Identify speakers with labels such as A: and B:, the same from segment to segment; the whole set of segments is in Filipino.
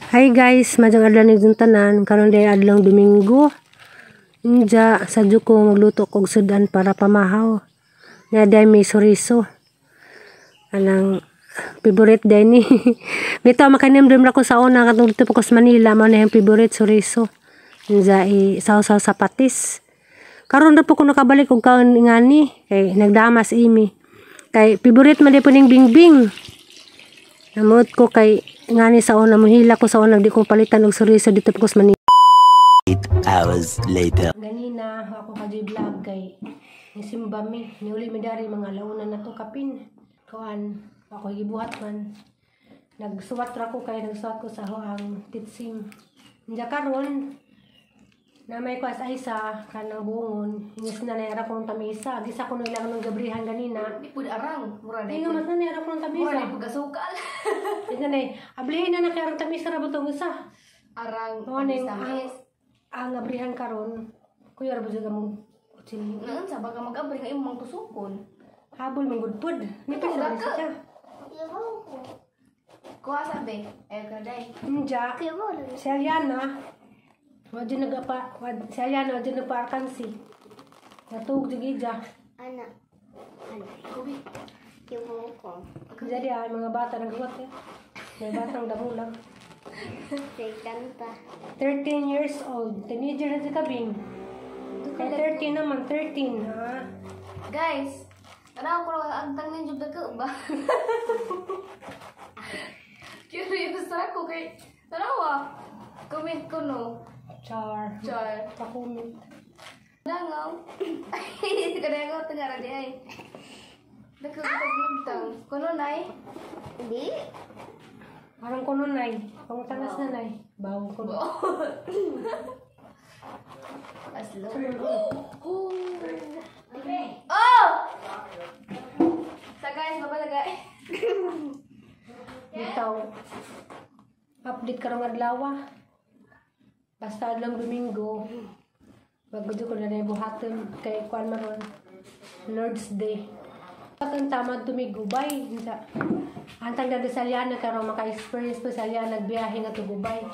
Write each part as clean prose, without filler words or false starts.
A: Hi guys, majang adlaw ni tanan karon day adlaw Domingo. Inja sadyo ko magluto kog sudan para pamahaw. Nya day may soriso. Anang favorite day ni. Bitaw makanim-dim ra ko sa una katong dito ko sa Manila mao na yung favorite soriso. Inja isaw-saw sa patis. Karon ra po ko nakabalik og kaon ngani kay nagdamas imi. Kay favorite man day po ning bingbing. Namot ko kay ngani sa una mohila ko sa una di ko palitan og soriso dito po sa Manila.
B: 8 hours later.
A: Ganina ako kadyo vlog kay simba mi niuli mi dari mga launa na to kapin. Kuan ako gibuhat man. Nagsuwat ra ko kay nagsuwat ko sa hoang titsim. Nya karon na may kuas ay sa kanang bungon. Inis na nayara ko ng tamisa. Gisa ko nilang ng gabrihan ganina.
C: Di po arang. Mura na
A: Hindi nga mas na nayara ko ng tamisa.
C: Mura na pagkasukal.
A: Ito na ablihin na nakayarang tamisa ra ba itong isa?
C: Arang.
A: Ang gabrihan karon kuya ra ba dyan mong kutsin?
C: Naan sa baga mag-abri nga imong tusukon.
A: Habol mong gudpod. Nipis na rin siya.
C: Kuha sabi. Kaday.
A: Inja. Si Ariana. Wadyo nagapa. Si Ariana wadyo nagpa-arkansi. Natug jigidja.
D: Anak.
C: Kubi.
D: Yung ko.
A: Jadi ay mga bata naghuwat eh. May batang damulang.
D: Say kanta.
A: 13 years old. Teenager na si Kabing. Kaya 13 naman. 13 ha.
C: Guys. Tanaw ko lang ang tangin jud ka ba? Curious ako kay tanawa. Comment ko no.
A: Char. Pakumit.
C: Dangaw. Ay, kadang tengah ra di ay. Nagkagtang. Kuno nay?
D: Hindi.
A: Parang kuno nay. Pangutanas na nay. Bawo ko.
C: Aslo. Okay. Oh! Sa guys, mabalagay.
A: Bitaw. Update karong adlaw. Basta adlaw Domingo. Bagudyo ko na buhaton kay kuan maron. Lord's Day. Patang tamad tumigubay. Antang dada sa Liana karong maka-experience po sa Liana nagbiyahe nga to Gubay.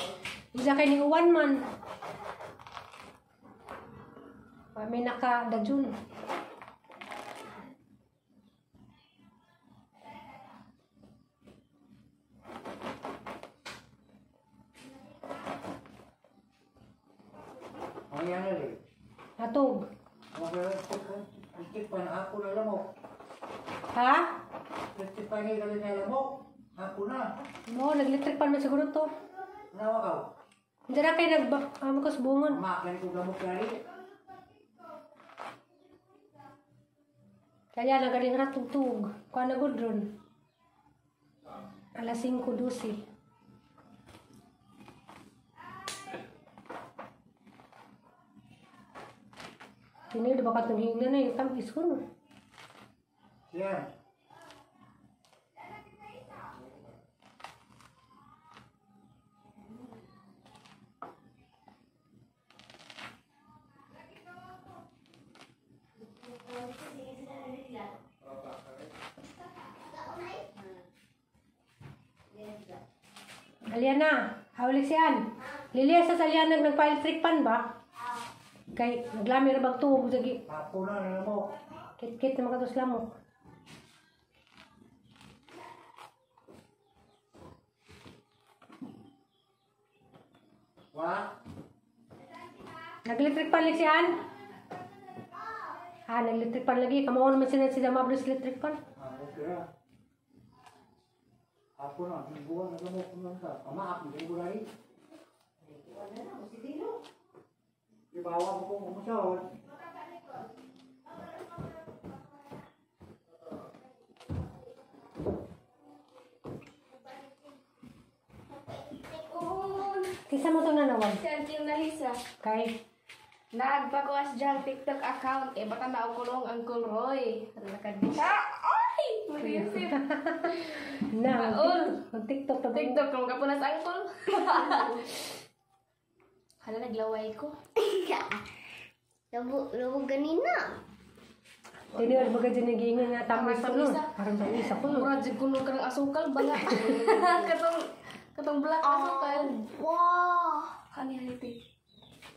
A: Isa kay ning uwan man. May naka-dajun.
E: Ang yan na rin.
A: Natog.
E: Istik pa na ako na lamok.
A: Ha?
E: Istik pa na galing na lamok. Ako na.
A: No, nag-electric pan man siguro to.
E: Nawa ka.
A: Hindi na kayo nag-amakos bungon.
E: Makan ko lamok na rin.
A: Kaya nagaling ratugtug. Kuha na gudron. Alas 5:12. Tinay ba katong hingna na yung tamis ko no?
E: Yan.
A: Aliana, hawalik siyan. Lilia sa Aliana nagpa-electric pan ba? Kay naglami ra bang tuog jagi.
E: Ako na lamok.
A: Kit-kit na makatos lamok.
E: Wa?
A: Nag-electric pan lang siyan? Nag-electric pan lagi. Kamaon naman sila mabros electric pan.
E: Okay na. Ako na. Buwan na lamok ko lang ka. Pamaak. Hindi ko na rin. Ibawa ko kung umusawad.
A: Kisa mo itong nanawag?
C: Siya nahisa.
A: Kay?
C: Nagpakuas dyan TikTok account. Baka naukulong Uncle Roy. Nakadisa. Ay! Marisip.
A: TikTok na
C: TikTok kung kapunas Uncle. Hala, naglaway ko.
D: Labo ganina.
A: Tinir baga dyan nag-iingan nga tamis ko no. Parang tamis ako no.
C: Murad dyan kuno ka ng asukal ba nga? Katong Katong black aso kan.
D: Wow.
C: Kani haliti.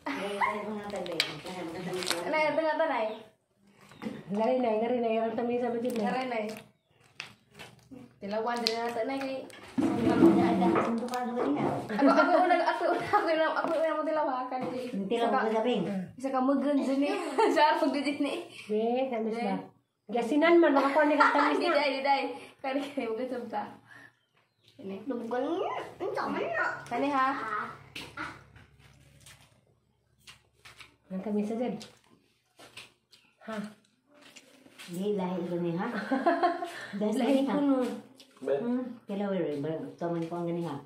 F: Ay, mga tabi.
C: Nay, tengah tanay.
A: Ngari na yung tamis sa budget na.
C: Ngaray nay. Tilawan din natin nay kay.
F: Ada suntukan ko niya.
C: Ako una mo tilawakan di.
F: Hindi lang ko sabing.
C: Isa ka magan dyan eh. Sa arpag dyan eh.
A: Be, tamis ba? Gasinan man, makakuha ni kang tamis
C: Di
A: na.
C: day. Kani magan sabta. Ini.
D: Lugan niya. Ang tama na.
C: Kani ha.
A: Ang tamis na dyan. Ha?
F: Hindi lahir ko niya.
A: Lahi ko no.
F: Kailan rin ba? Taman ko ang ganiha.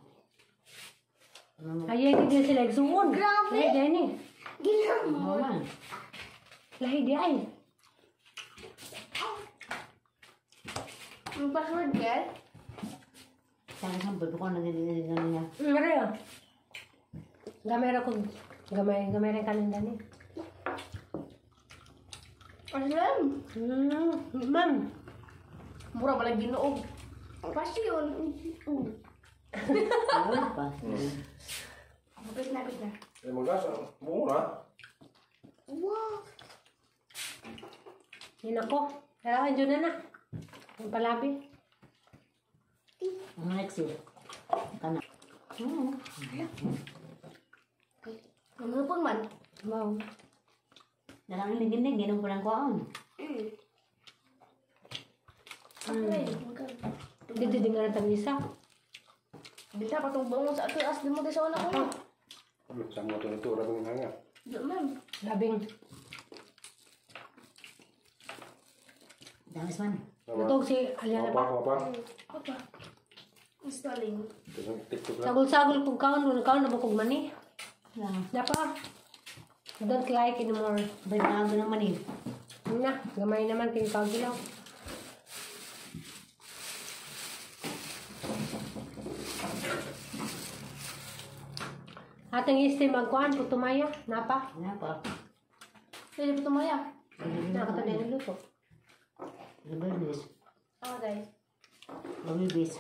A: Ayaw hindi din sila igsuon.
D: Grabe.
A: Lahi din eh.
D: Ginam.
F: Mama.
A: Lahi di ay.
C: Ang password get.
F: Sana sampul ko na ganiha.
A: Ngari ah. Gamay ra ko. Gamay rin kaninda ni.
C: Aslam.
A: Ma'am.
C: Mura pala ginuog. Pasti yun.
F: Ano pa?
C: Bapit na.
E: Eh, magkasa. Mura.
D: Wow.
A: Yun ako. Kailangan dyan na. Ang palabi.
F: Ang next year. Kana.
C: Ano pang man?
A: Wow.
F: Dalang iniginig, ginong ko lang kuwaon.
A: Dito din nga tamisa.
C: Bisa patong bangun sa atas di mo sa una ko.
E: Sama ito, rabang hanga.
C: Di man.
A: Labing.
F: Damis man.
A: Ito si Aliana pa.
E: Apa?
C: Apa? Installing.
E: Ito TikTok lang.
A: Sagol-sagol kung kaon na ba kung mani.
F: Lang.
A: Napa. Don't like anymore.
F: Binago naman eh.
A: Yun na. Gamay naman kay Kagilaw. Ating istim magkuhan, putumaya. Napa.
F: Ano pa?
C: Pwede pa tumaya.
A: Nakata din ang luto.
F: Labibis.
C: Ah, guys.
F: Labibis.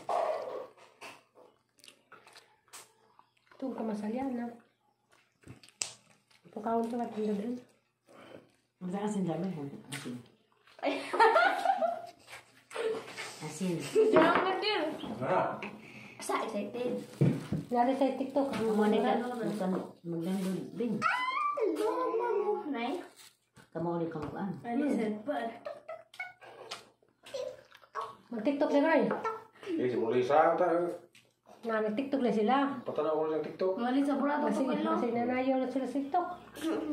A: Itong kamasalyan na. Pagkaon ka tinda din.
F: Ang saan asin dami? Asin.
C: Ay.
F: Asin.
C: Jangan ngedir.
E: Ha?
C: Sa excited.
A: Nari sa TikTok. Ang
F: Kamu ni
A: mga
F: kan magdang bin.
C: Mama mo. Nay.
F: Kamu ni kamu kan.
C: Ano sa bad?
A: Mag-TikTok lang rin.
E: Eh, simula isa ata.
A: Nga, nag-TikTok lang sila.
E: Patanaw ko ng TikTok.
C: Ngali sa burato
A: Kasi,
C: to pala.
A: kasi nanayaw na sila sa TikTok.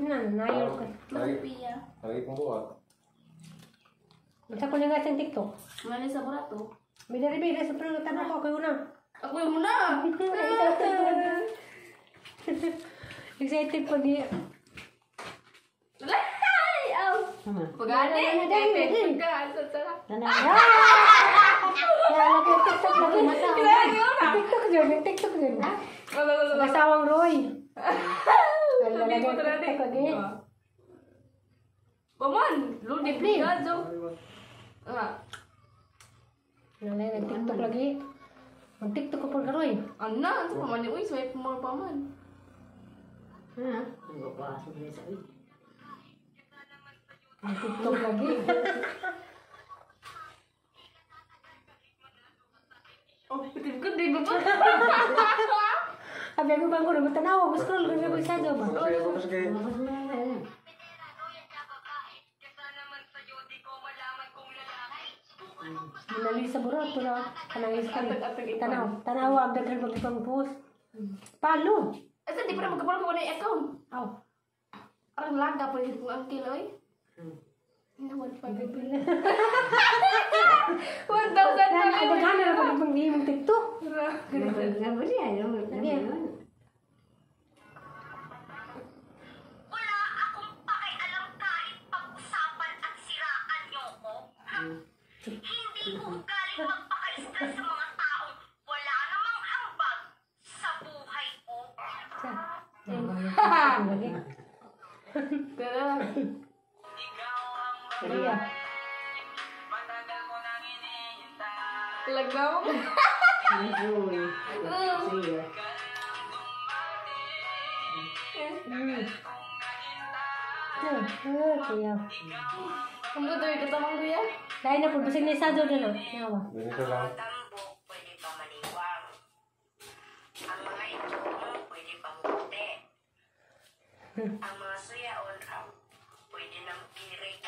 A: Nanayaw ka.
C: Mapiya.
E: Lagi kong buhat.
A: Masa ko lang nga sa TikTok.
C: Ngali sa burato.
A: May dari-bida sa pala tanong ko kayo na.
C: Ako yung muna.
A: Excited pag di.
C: Ay! Aw!
F: Sama.
C: Pagani! Excited ka. Sa
F: Tanah.
A: Kaya lagi yung TikTok lagi. TikTok dyan, yung TikTok dyan. Kasawang Roy. Lagi yung TikTok lagi.
C: Paman! Ludi
A: Please.
C: Gadzo. Ah.
A: Nalay nag-TikTok lagi. Mag-TikTok ko pag Roy.
C: Ana, ito paman yung swipe mo paman.
F: Ha? Ang papasok ni sa uy.
A: Mag-TikTok lagi.
C: Oh, pitin ko din ba?
A: Sabi mo bang ko na matanawa. Scroll ko na isa daw ba?
E: Sige.
F: Mabas mo na yan.
A: Minali sa burato na. Kanang iskali.
C: Atag-atag
A: Tanaw. Tanaw ang daghan pag ipang post. Palo.
C: Asa di pa na magkapal ko na yung account.
A: Aw.
C: Arang laga pa rin kung ang kiloy. Nawan pa. 1,000
A: Daghan
C: na
A: daghan na pag ipang himong TikTok.
F: Nabas niya.
A: Lagi.
G: Wala akong pakialam kahit pag-usapan at siraan niyo ko. Hindi ko galing magpaka-stress sa mga taong wala namang ambag sa buhay ko.
A: Lagi. Maria.
C: Lagaw.
A: Kuya.
C: Ang butoy ka tamang kuya.
A: Dahil na po, basig na isa doon na. Yawa.
E: Ganito lang.
G: Tambok, pwede pa maniwang. Ang mga itlog, pwede pang puti. Ang mga suyaon, pwede nang pirik.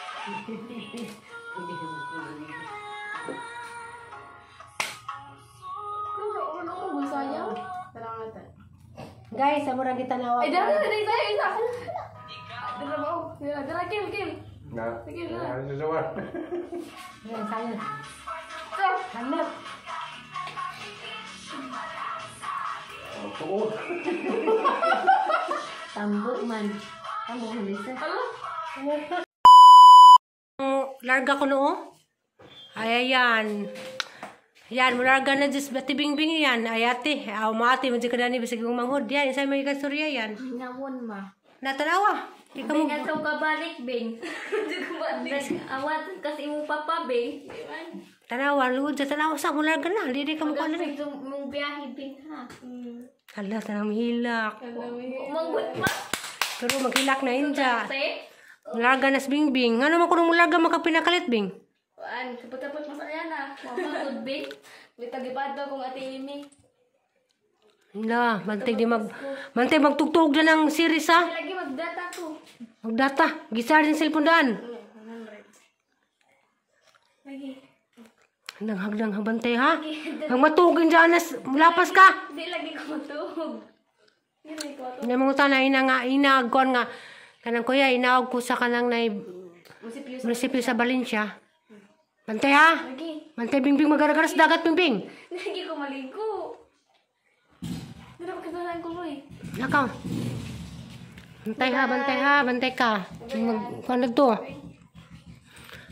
C: Ano ko busaya? Tarang natin.
A: Guys, amurang kita nawa.
C: Ay, dara tayo isa. Dara ba? Dara kill.
E: Na.
C: Sige na.
E: Ano sa sawan?
A: Ayan, sayang.
C: So,
A: Hanap.
E: Oo.
F: Tambok man. Tambok man isa.
C: ano?
A: Larga ko noo. Ay, ayan. Yan, larga na Diyos. Bati bingbing yan. Ay, ate. Aw, maati. Madya ka na ni Basig mong manghod. Yan, isa'y may kasturya yan.
F: Nawon ma.
A: Natanawa. Ikaw mo.
F: Bing, ka balik, Bing. Awat kasi mo papa, Bing.
A: Tanawa. Lugod sa tanawa. Sa mo larga na. Hindi ka mo ko na rin.
F: Mong biyahe, Bing, ha?
A: Hala, tanang mahilak.
F: Manggut ma.
A: Pero maghilak na yun dya.
F: Te?
A: Larga na sa bingbing. Nga naman ko nung larga makapinakalit, Bing.
C: An, tapos masaya na.
F: Manggut, Bing.
C: May tagipado kong ate Amy.
A: Hala, mantay magtugtog na ng series ha.
C: Lagi magdata ko.
A: Magdata. Gisar din cellphone daan.
C: 100. Lagi.
A: Hagdang habantay ha. Pag matugin dyan, lapas ka.
C: Di lagi ko matug. Hindi ko matug.
A: Hindi mga tanay na nga, inagkuhan nga. Kanang kuya, inawag ko sa kanang na munisipyo sa Valencia. Bantay ha.
C: Lagi.
A: Bantay bingbing magaragaras dagat bingbing.
C: Lagi ko maligo. Hindi na magkatalaan ko, Roy.
A: Nakaw. Bantay ha, bantay ka. Kuhan na to.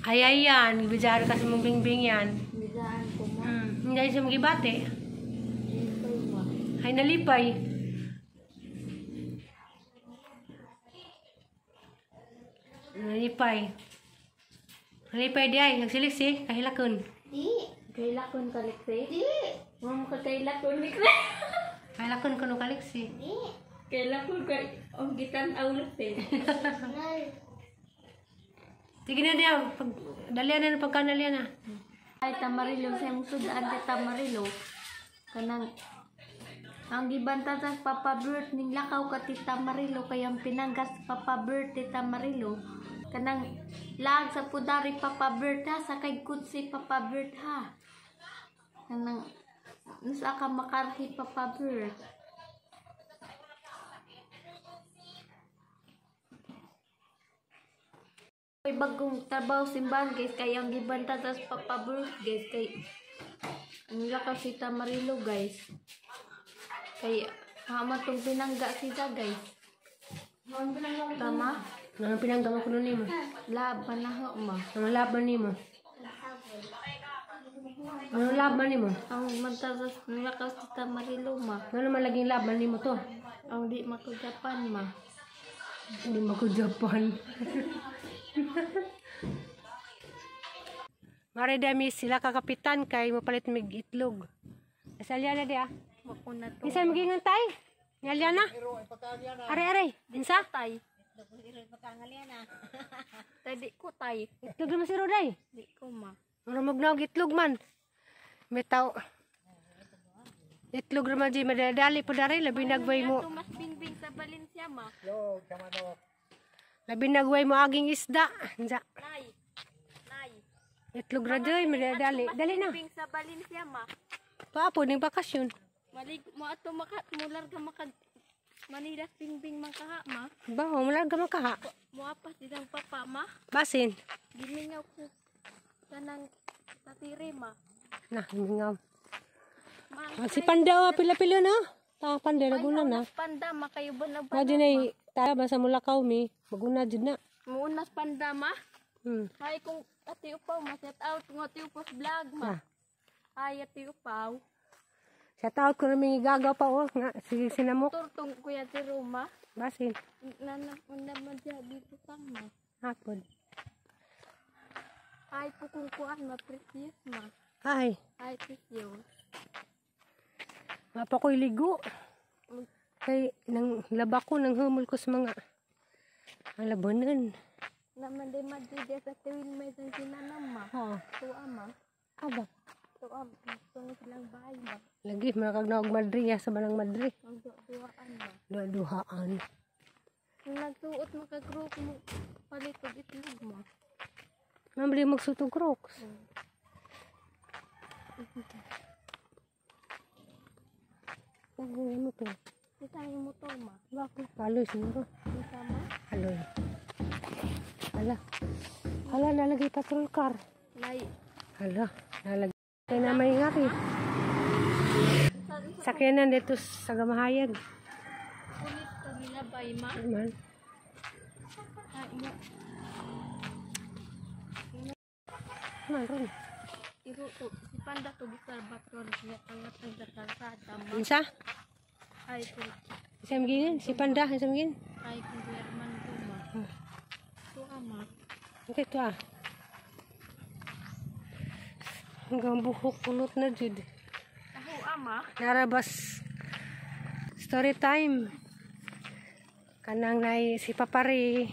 A: Ay, yan. Ibigyan kasi mong bingbing yan.
F: Bidaan ko ma.
A: Hindi siya magibate. Ay, nalipay. Nalipay di ay. Nagsiliksi. Kahilakon.
D: Di.
F: Kailakon kaliksi.
D: Di.
F: Mamo ka kailakon ni
A: Kahilakon ko nung kaliksi.
D: Di.
F: Kailakon ka. Oh, gitan aulat eh.
D: Nay.
A: Sige na diya. Dalian na pagkanalian na.
F: Ay, Tamarilo. Sa mong sudaan ka Tamarilo. Kanang ang gibanta sa Papa Bert ning lakaw ka ti Tamarilo kayang pinanggas Papa Bert ti Tamarilo. Kanang lag sa pudari Papa Bert ha sa kay kutsi Papa Bert ha. Kanang nusa ka makarhi Papa Bert. May bagong trabaho simbahan guys kay ang gibanta sa Papa Bert guys kay ang lakaw si Tamarilo guys. Kay hamatong pinangga siya guys. Tama?
A: Nang pinanggama ko nun ni mo.
F: Laban na ho ma.
A: Ang laban ni mo. Ano laban ni mo?
F: Ang mantasas nilakaw si Tamarilo ma.
A: Ano naman laging laban ni mo to?
F: Ang di makujapan ma.
A: Hindi mo ko Japan. Mare dami sila kakapitan kay mapalit mig itlog. Asalya na dia.
F: Makuna to.
A: Insa magingan tay? Ngalya na. Are. Insa?
F: Tay. Tadi ko tay.
A: Itlog naman si Roday.
F: Di ko ma.
A: Marumog na og itlog man. May tao. Itlog naman di madadali po dari. Labi nagway mo.
F: Ito mas bingbing sa Valencia ma.
A: Labi nagway mo aging isda. Insa.
F: Nay. Nay.
A: Itlog ra joy madadali. Dali na.
F: Bingbing sa Valencia ma.
A: Papo ning bakasyon.
F: Malig mo ato mular ka makag Manilas bingbing man kaha ma.
A: Ba, wala ka makaha.
F: Mo apas didang papa ma.
A: Basin.
F: Gimingaw ko kanang tatire ma.
A: Nah, mingaw.
F: Ma.
A: Si Panda, pila-pila na. Ta Panda naguna na.
F: Panda makayo ba na
A: Na din ay tara basa mulakaw mi. Maguna jud na.
F: Muunas panda ma.
A: Hmm.
F: Hay kung ati upaw ma set out ng ati upaw vlog ma.
A: Ah.
F: Hay ati upaw.
A: Sa taot ko namin igagaw pa oh. Nga, sige sinamok.
F: Turtong kuya ti Roma.
A: Basin.
F: Naman siya dito sang ma.
A: Hapon.
F: Hay pukong kuan ma precious ma.
A: Ay.
F: Hay precious.
A: Mapa ko iligo. Kay nang laba ko nang humol ko sa mga labanan.
F: Naman di madidi sa tiwin may sa sinanama.
A: Ha.
F: Tuwa ma.
A: Aba.
F: Tuwa. Tungo silang bahay ma.
A: Lagi marakag na og Madrid ya sa Banang Madrid.
F: Ang duwaan ma.
A: Duhaan.
F: Kung nagsuot mo ka group mo, palitog itlog mo.
A: Mambili magsutog crocs. Ano to?
F: Isang mo to ma.
A: Bakit? Aloy siguro.
F: Isa ma.
A: Aloy. Hala, nalagay patrol car.
F: Lay.
A: Hala, nalagay. Kaya na may ngaki. Sakyanan dito sa Gamahayag.
F: Ulit to nilabay ma.
A: Man.
F: Ay mo.
A: Man, ron.
F: Iro to. Si Panda to gisal batron. Kaya tangat ng kalsada ma.
A: Insa?
F: Ay to.
A: Isang gingin? Si Panda, isang gingin?
F: Ay kung German to ma. Tuwa ma.
A: Okay, ito ah. Hanggang buhok kulot na jud.
F: Tahu ama.
A: Narabas. Story time. Kanang nay si Papari.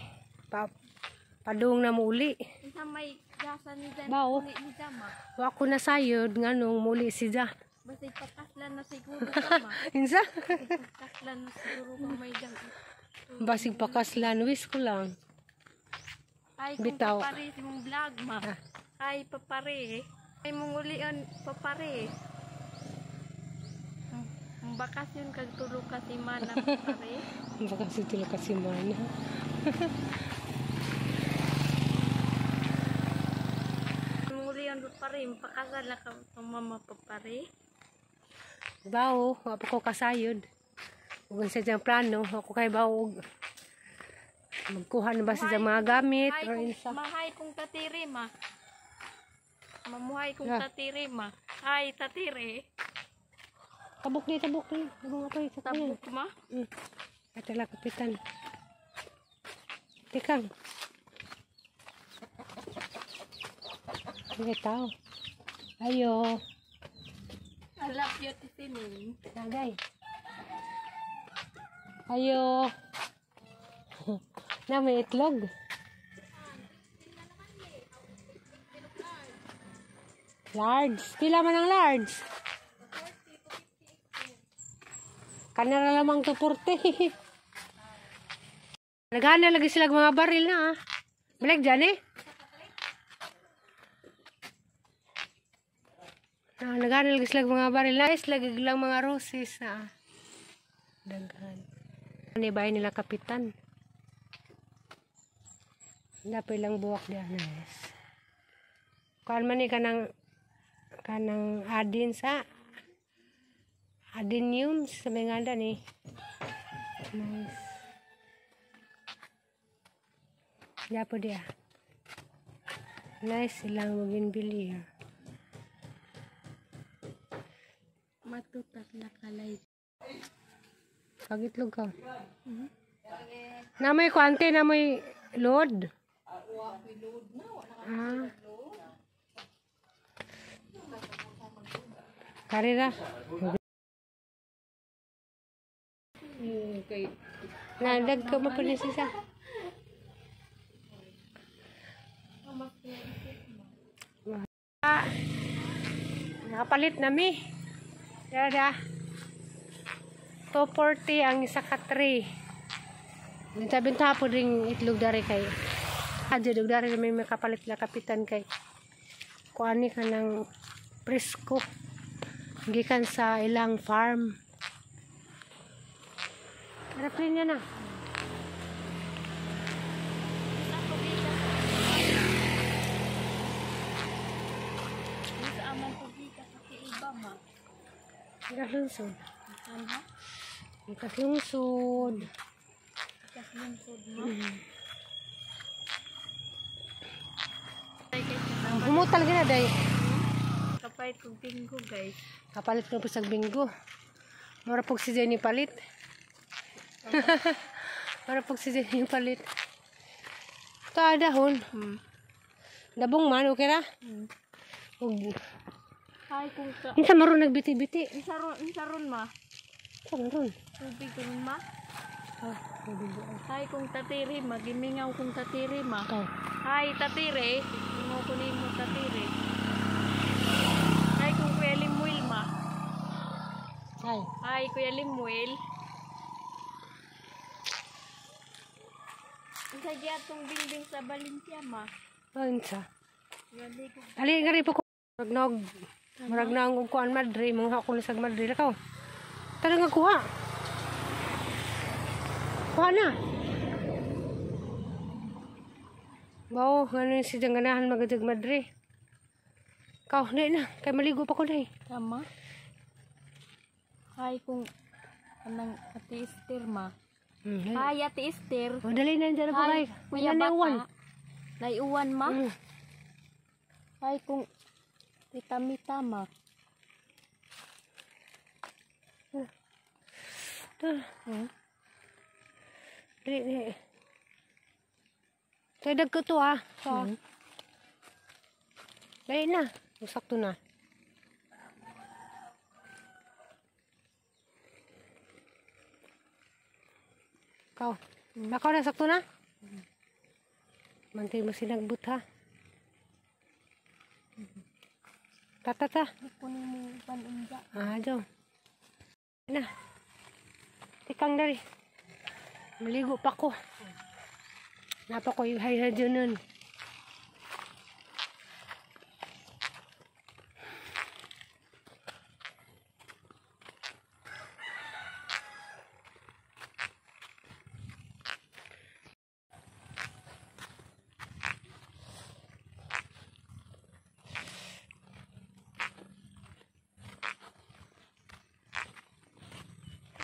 A: Padung na muli.
F: Isa may gasa ni Jan.
A: Bao.
F: Ni Jama.
A: Wa ko na sayod nga nung muli si Ja.
F: Basta ipakaslan na siguro ka ma.
A: Insa?
F: Kaslan na siguro ka may Jan.
A: Basig pakaslan. Wish ko lang.
F: Ay kung
A: Bitaw.
F: papari si mong vlog ma. Ay papari. Ay mong ulian papari. Ang bakasyon kag tulog ka si mana papari.
A: Baka si tila kasi mana.
F: Mong ulian papari. Pakasal na ka itong mama papari.
A: Bao. Wa pa ko kasayod. Kung sa diyang plano. Ako kay bao. Magkuha na ba sa diyang mga gamit?
F: Ay
A: Or
F: kung
A: insa?
F: mahay kung tatiri ma. Mamuhay kung
A: Yeah.
F: tatiri ma. Ay tatiri.
A: Tabok ni, tabok ni. Tabok nga pa sa kanya.
F: Tabuk ma.
A: Ito lang, kapitan. Tikang. Sige, tao. Ayo.
F: I love you titining.
A: Nagay. Ayo. Na, may itlog. Large. Pila man ang large? Kanara lamang to 40. Nagana lagi sila mga baril na. Balik dyan eh. Nagana lagi sila mga baril na. Lagi lang mga roses na. Daghan. Ano ba nila kapitan? Dapat lang buwak dyan. Nice. Kuan man ni kanang adin sa adenium sa may nganda ni. Nice. Dapat dia. Nice silang maging bili.
F: Matutas na kalay.
A: Pagitlog ka. Na may kwante na may load. Ah. Karira. Okay. Nadag ka mo pa niya siya. Nakapalit na mi. Dada. 240 ang isa ka 3. Binta po ring itlog dari kay. Adyo dog dari may makapalit na kapitan kay. Kuani ka ng presko. Gikan sa ilang farm. Harapin niya na.
F: Isa amang pagkita sa iba ma.
A: Ikaslungsod.
F: Ano?
A: Ikaslungsod.
F: Kas lungsod ma. Ay kay
A: Humutal gina day.
F: kapait kong tingko guys.
A: Kapalit ko po sa binggo. Mura pog si Jenny palit. Mura pog si Jenny palit. Ito adahon. Dabong man, okay ra?
F: Ay, kung ka...
A: Insa maron nagbiti-biti.
F: Isaron ma.
A: Insa maron.
F: Tubig ron ma.
A: Ah, nabibi.
F: Ay, kung tatiri ma. Gimingaw kung tatiri ma.
A: Ikaw.
F: Ay, tatiri. Mo kunin mo tatiri. Ay, kung Kuya Limuel ma.
A: Ay.
F: Ay, Kuya Limuel. Isa atong building sa Valencia ma.
A: Oh, insa.
F: Gali ko.
A: Ali gari po ko. Marag na ang kuan Madrid, mga ako na sa Madrid lakaw. Tara nga kuha. Kuha na. Bao, ano si ganahan magadag Madrid. Kau, di na. Kay maligo pa ko na eh.
F: Tama. Ay, kung anang Ate Esther ma. Ay, Ate Esther.
A: O, dali na dyan po
F: Ay,
A: kay.
F: Kuya
A: Yan na uwan.
F: Baka. Layuan ma.
A: Mm.
F: Ay, kung Tita Mita ma.
A: Dali, dali. Tayo ko to ah. Dali na. Sakto na. Kau. Nakaw na, sakto na? Mantay mo sinagbut ha. Tata.
F: Kunin mo panunja.
A: Ah, dyan. Na. Tikang dari. Maligo pa ko. Napa ko yung hay dyan nun.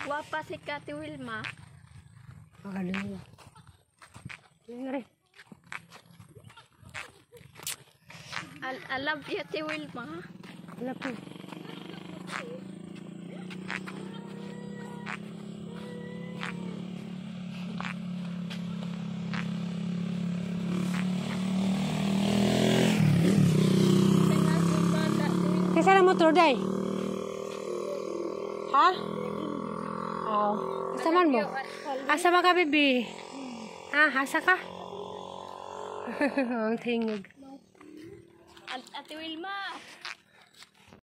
F: Wapa si Kati Wilma.
A: Magaling. Yan rin.
F: I love you, Ate Wilma.
A: Wala po. Kasi na motor day? Ha? Oh. Asa man mo? Asa ba ka, baby? Ha? Asa ka? Ang tingog.
F: Ate Wilma.